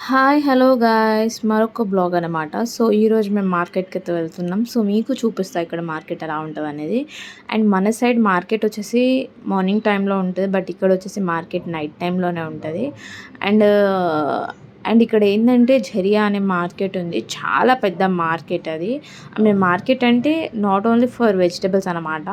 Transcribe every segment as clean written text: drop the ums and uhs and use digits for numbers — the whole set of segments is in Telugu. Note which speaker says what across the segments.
Speaker 1: హాయ్ హలో గాయ్స్ మరొక బ్లాగ్ అనమాట. సో ఈరోజు మేము మార్కెట్కి అయితే వెళ్తున్నాం. సో మీకు చూపిస్తా ఇక్కడ మార్కెట్ ఎలా ఉంటుంది అనేది. అండ్ మన సైడ్ మార్కెట్ వచ్చేసి మార్నింగ్ టైంలో ఉంటుంది, బట్ ఇక్కడ వచ్చేసి మార్కెట్ నైట్ టైంలోనే ఉంటుంది. అండ్ అండ్ ఇక్కడ ఏంటంటే ఝరియా అనే మార్కెట్ ఉంది. చాలా పెద్ద మార్కెట్ అది. మేము మార్కెట్ అంటే నాట్ ఓన్లీ ఫర్ వెజిటబుల్స్ అనమాట.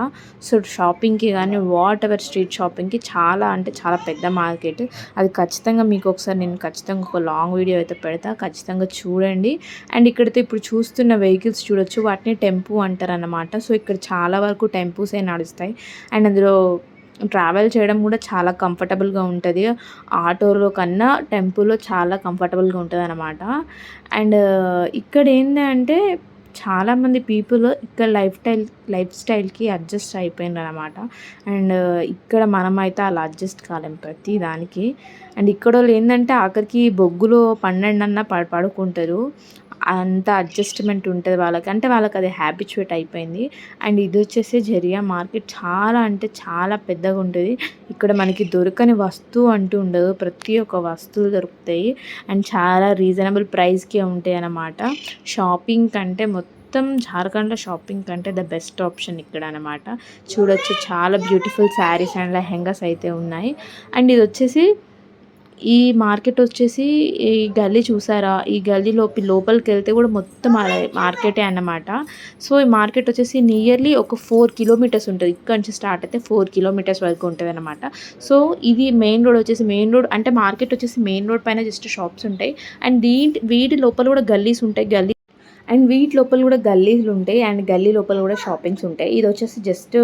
Speaker 1: సో షాపింగ్కి కానీ వాట్ ఎవర్ స్ట్రీట్ షాపింగ్కి చాలా అంటే చాలా పెద్ద మార్కెట్ అది. ఖచ్చితంగా మీకు ఒకసారి నేను ఖచ్చితంగా ఒక లాంగ్ వీడియో అయితే పెడతా, ఖచ్చితంగా చూడండి. అండ్ ఇక్కడైతే ఇప్పుడు చూస్తున్న వెహికల్స్ చూడొచ్చు, వాటిని టెంపో అంటారు అన్నమాట. సో ఇక్కడ చాలా వరకు టెంపోసే నడుస్తాయి. అండ్ అందులో ట్రావెల్ చేయడం కూడా చాలా కంఫర్టబుల్గా ఉంటుంది. ఆటోలో కన్నా టెంపోలో చాలా కంఫర్టబుల్గా ఉంటుంది అనమాట. అండ్ ఇక్కడ ఏంటంటే చాలామంది పీపుల్ ఇక్కడ లైఫ్ స్టైల్కి అడ్జస్ట్ అయిపోయినారు అనమాట. అండ్ ఇక్కడ మనమైతే అలా అడ్జస్ట్ కాలేం ప్రతి దానికి. అండ్ ఇక్కడ వాళ్ళు ఏంటంటే ఆఖరికి బొగ్గులో 12 అన్న పడుకుంటారు. అంత అడ్జస్ట్మెంట్ ఉంటుంది వాళ్ళకి, అంటే వాళ్ళకి అది హ్యాబిచ్యుయేట్ అయిపోయింది. అండ్ ఇది వచ్చేసి ఝరియా మార్కెట్ చాలా అంటే చాలా పెద్దగా ఉంటుంది. ఇక్కడ మనకి దొరకని వస్తువు అంటూ ఉండదు, ప్రతి ఒక్క వస్తువులు దొరుకుతాయి. అండ్ చాలా రీజనబుల్ ప్రైస్కే ఉంటాయి అన్నమాట. షాపింగ్ కంటే మొత్తం జార్ఖండ్లో షాపింగ్ కంటే ద బెస్ట్ ఆప్షన్ ఇక్కడ అనమాట. చూడొచ్చు చాలా బ్యూటిఫుల్ శారీస్ అండ్ లెహెంగాస్ అయితే ఉన్నాయి. అండ్ ఇది వచ్చేసి ఈ మార్కెట్ వచ్చేసి ఈ గల్లీ చూసారా, ఈ గల్లీ లోపలికి వెళ్తే కూడా మొత్తం మార్కెటే అన్నమాట. సో ఈ మార్కెట్ వచ్చేసి నియర్లీ ఒక 4 కిలోమీటర్స్ ఉంటుంది. ఇక్కడ నుంచి స్టార్ట్ అయితే 4 కిలోమీటర్స్ వరకు ఉంటుంది అనమాట. సో ఇది మెయిన్ రోడ్ వచ్చేసి, మెయిన్ రోడ్ అంటే మార్కెట్ వచ్చేసి మెయిన్ రోడ్ పైన జస్ట్ షాప్స్ ఉంటాయి. అండ్ వీటి లోపల కూడా గల్లీస్ ఉంటాయి. అండ్ వీటి లోపల కూడా గల్లీలు ఉంటాయి. అండ్ గల్లీ లోపల కూడా షాపింగ్స్ ఉంటాయి. ఇది వచ్చేసి జస్ట్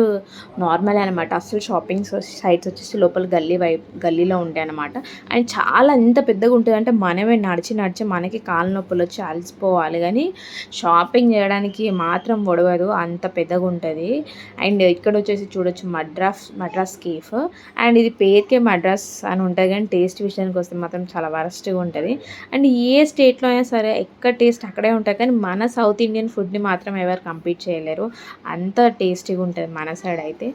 Speaker 1: నార్మల్ అనమాట. అసలు షాపింగ్ సైట్స్ వచ్చేసి లోపల గల్లీలో ఉంటాయి అనమాట. అండ్ చాలా ఎంత పెద్దగా ఉంటుంది అంటే మనమే నడిచి మనకి కాళ్ళ నొప్పులు వచ్చి అలసిపోవాలి, కానీ షాపింగ్ చేయడానికి మాత్రం ఒడవదు, అంత పెద్దగా ఉంటుంది. అండ్ ఇక్కడ వచ్చేసి చూడొచ్చు మద్రాస్ కేఫ్. అండ్ ఇది పేరుకే మద్రాస్ అని ఉంటుంది, కానీ టేస్ట్ విషయానికి వస్తే మాత్రం చాలా వరస్ట్గా ఉంటుంది. అండ్ ఏ స్టేట్లో అయినా సరే ఎక్కడ టేస్ట్ అక్కడే ఉంటాయి, కానీ మన సౌత్ ఇండియన్ ఫుడ్ని మాత్రం ఎవరు కంపీట్ చేయలేరు, అంత టేస్టీగా ఉంటుంది మన సైడ్ అయితే.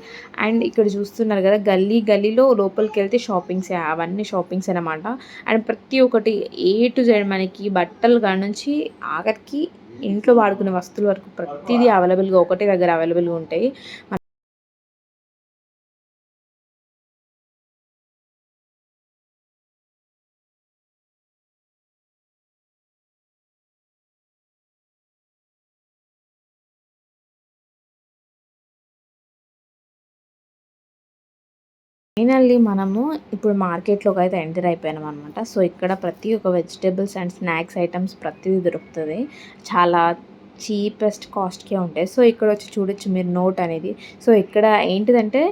Speaker 1: అండ్ ఇక్కడ చూస్తున్నారు కదా, గల్లీలో లోపలికి వెళ్తే షాపింగ్స్, అవన్నీ షాపింగ్స్ అనమాట. అండ్ ప్రతి ఒక్కటి ఏ టు జెడ్ మనకి బట్టలు కాడ నుంచి ఆఖరికి ఇంట్లో వాడుకునే వస్తువుల వరకు ప్రతిదీ అవైలబుల్గా ఒకటే దగ్గర అవైలబుల్గా ఉంటాయి. ఫైనల్లీ మనము ఇప్పుడు మార్కెట్లోకి అయితే ఎంటర్ అయిపోయినాం అనమాట. సో ఇక్కడ ప్రతి ఒక్క వెజిటేబుల్స్ అండ్ స్నాక్స్ ఐటమ్స్ ప్రతిదీ దొరుకుతుంది. చాలా చీపెస్ట్ కాస్ట్కే ఉంటాయి. సో ఇక్కడ వచ్చి చూడొచ్చు మీరు నోట్ అనేది. సో ఇక్కడ ఏంటిదంటే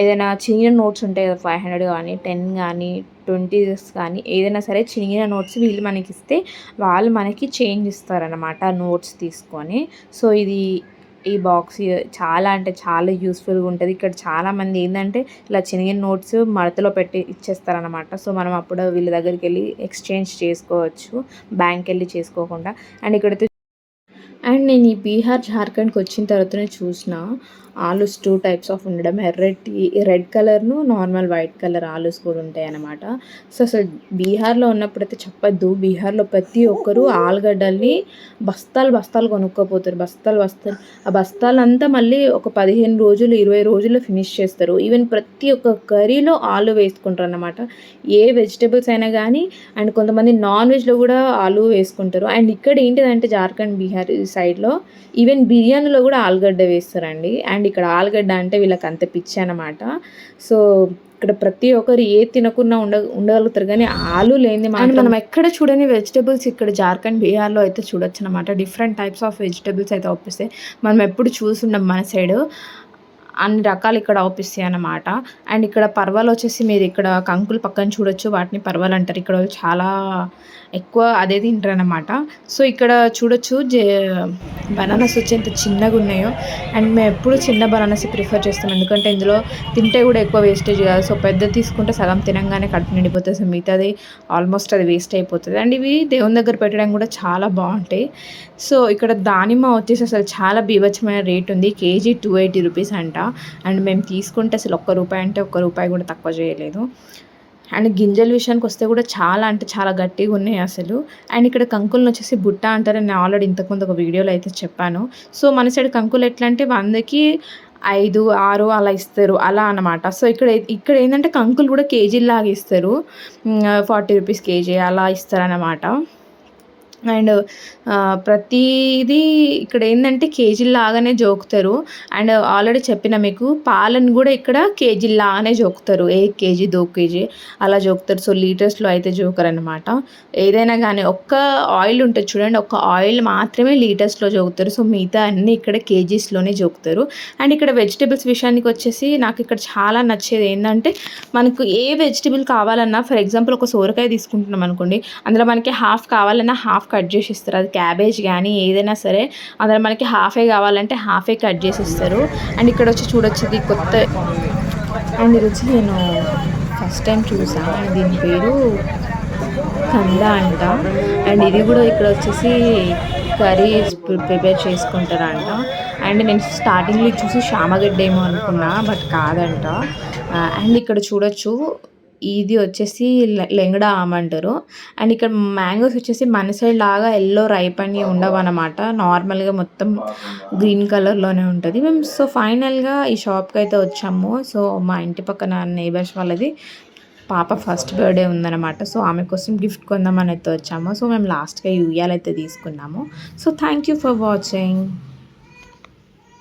Speaker 1: ఏదైనా చిన్న నోట్స్ ఉంటాయి కదా, 500 కానీ 10 కానీ 20 కానీ ఏదైనా సరే చిన్న నోట్స్ వీళ్ళు మనకి ఇస్తే వాళ్ళు మనకి చేంజ్ ఇస్తారనమాట నోట్స్ తీసుకొని. సో ఈ బాక్స్ చాలా అంటే చాలా యూస్ఫుల్గా ఉంటుంది. ఇక్కడ చాలామంది ఏంటంటే ఇలా చినిగిన నోట్స్ మడతలో పెట్టి ఇచ్చేస్తారనమాట. సో మనం అప్పుడు వీళ్ళ దగ్గరికి వెళ్ళి ఎక్స్చేంజ్ చేసుకోవచ్చు, బ్యాంక్ వెళ్ళి చేసుకోకుండా. అండ్ ఇక్కడైతే అండ్ నేను ఈ బీహార్ జార్ఖండ్కి వచ్చిన తర్వాతనే చూసిన ఆలూస్ 2 టైప్స్ ఆఫ్ ఉండడం, రెడ్ కలర్ను నార్మల్ వైట్ కలర్ ఆలూస్ కూడా ఉంటాయి అన్నమాట. సో అసలు బీహార్లో ఉన్నప్పుడైతే చెప్పద్దు, బీహార్లో ప్రతి ఒక్కరు ఆలుగడ్డల్ని బస్తాలు కొనుక్కోపోతారు. ఆ బస్తాలంతా మళ్ళీ ఒక 15 రోజులు 20 రోజుల్లో ఫినిష్ చేస్తారు. ఈవెన్ ప్రతి ఒక్క కర్రీలో ఆలు వేసుకుంటారు అన్నమాట, ఏ వెజిటేబుల్స్ అయినా కానీ. అండ్ కొంతమంది నాన్ వెజ్లో కూడా ఆలు వేసుకుంటారు. అండ్ ఇక్కడ ఏంటిదంటే జార్ఖండ్ బీహార్ సైడ్లో ఈవెన్ బిర్యానీలో కూడా ఆలుగడ్డ వేస్తారండి. అండ్ ఇక్కడ ఆలుగడ్డ అంటే వీళ్ళకి అంత పిచ్చి అనమాట. సో ఇక్కడ ప్రతి ఒక్కరు ఏ తినకుండా ఉండగలుగుతారు, కానీ ఆలు లేనిది మనం ఎక్కడ చూడని వెజిటేబుల్స్ ఇక్కడ జార్ఖండ్ బీహార్లో అయితే చూడొచ్చు అనమాట. డిఫరెంట్ టైప్స్ ఆఫ్ వెజిటేబుల్స్ అయితే అవుపిస్తాయి, మనం ఎప్పుడు చూసుండం మన సైడ్. అన్ని రకాలు ఇక్కడ అవుపిస్తాయి అన్నమాట. అండ్ ఇక్కడ పర్వాలు వచ్చేసి మీరు ఇక్కడ కంకులు పక్కన చూడొచ్చు, వాటిని పర్వాలు అంటారు. ఇక్కడ వాళ్ళు చాలా ఎక్కువ అదే తింటారు అన్నమాట. సో ఇక్కడ చూడొచ్చు బనానాస్ వచ్చి ఎంత చిన్నగా ఉన్నాయో. అండ్ మేము ఎప్పుడు చిన్న బనానాస్ ప్రిఫర్ చేస్తాం, ఎందుకంటే ఇందులో తింటే కూడా ఎక్కువ వేస్టేజ్ కాదు. సో పెద్ద తీసుకుంటే సగం తినంగానే కడుపు నిండిపోతుంది, సో మిగతాది ఆల్మోస్ట్ అది వేస్ట్ అయిపోతుంది. అండ్ ఇవి దేవుని దగ్గర పెట్టడం కూడా చాలా బాగుంటాయి. సో ఇక్కడ దానిమ్మ వచ్చేసి అసలు చాలా బీభత్సమైన రేట్ ఉంది, కేజీ 280 రూపీస్ అంట. అండ్ మేము తీసుకుంటే అసలు ₹1 అంటే ₹1 కూడా తక్కువ చేయలేదు. అండ్ గింజల విషయానికి వస్తే కూడా చాలా అంటే చాలా గట్టిగా ఉన్నాయి అసలు. అండ్ ఇక్కడ కంకులను వచ్చేసి బుట్ట అంటారు. నేను ఆల్రెడీ ఇంతకుముందు ఒక వీడియోలో అయితే చెప్పాను. సో మన సైడ్ కంకులు ఎట్లా అంటే 100కి 5, 6 అలా ఇస్తారు. అలా అనమాట. సో ఇక్కడ ఏంటంటే కంకులు కూడా కేజీల్లాగా ఇస్తారు. 40 రూపీస్ కేజీ అలా ఇస్తారనమాట. అండ్ ప్రతీదీ ఇక్కడ ఏందంటే కేజీల్లాగానే జోకుతారు. అండ్ ఆల్రెడీ చెప్పిన మీకు పాలను కూడా ఇక్కడ కేజీల్లాగానే జోకుతారు. 1 కేజీ, 2 కేజీ అలా జోకుతారు. సో లీటర్స్‌లో అయితే జోకరనమాట. ఏదైనా గానీ ఒక్క ఆయిల్ ఉంటది చూడండి. ఒక్క ఆయిల్ మాత్రమే లీటర్స్‌లో జోకుతారు. సో మిగతా అన్నీ ఇక్కడ కేజీస్‌లోనే జోకుతారు. అండ్ ఇక్కడ వెజిటబుల్స్ విషయానికొచ్చేసి నాకిక్కడ చాలా నచ్చేది ఏందంటే, మనకు ఏ వెజిటబుల్ కావాలన్నా ఫర్ ఎగ్జాంపుల్ ఒక సోరకాయ తీసుకుంటున్నాం అనుకోండి. అందులో మనకి హాఫ్ కావాలన్నా హాఫ్ కట్ చేసి ఇస్తారు. అది క్యాబేజ్ కానీ ఏదైనా సరే అందులో మనకి హాఫే కావాలంటే హాఫే కట్ చేసి ఇస్తారు. అండ్ ఇక్కడ వచ్చి చూడొచ్చు ఇది కొత్త. అండ్ ఇది వచ్చి నేను ఫస్ట్ టైం చూసాను. అండ్ దీని పేరు కందా అంట. అండ్ ఇది కూడా ఇక్కడ వచ్చేసి కర్రీ ప్రిపేర్ చేసుకుంటారంట. అండ్ నేను స్టార్టింగ్లో చూసి శామగడ్డ ఏమో అనుకున్నా, బట్ కాదంట. అండ్ ఇక్కడ చూడొచ్చు ఇది వచ్చేసి లెంగడా ఆమ్ అంటారు. అండ్ ఇక్కడ మ్యాంగోస్ వచ్చేసి మన సైడ్ లాగా ఎల్లో రైప్ అని ఉండవన్నమాట. నార్మల్గా మొత్తం గ్రీన్ కలర్లోనే ఉంటుంది. మేము సో ఫైనల్గా ఈ షాప్కి అయితే వచ్చాము. సో మా ఇంటి పక్కన నేబర్స్ వాళ్ళది పాప ఫస్ట్ బర్త్డే ఉందన్నమాట. సో ఆమె కోసం గిఫ్ట్ కొందామని అయితే వచ్చాము. సో మేము లాస్ట్గా ఈ ఉయ్యాలైతే తీసుకున్నాము. So thank you for watching.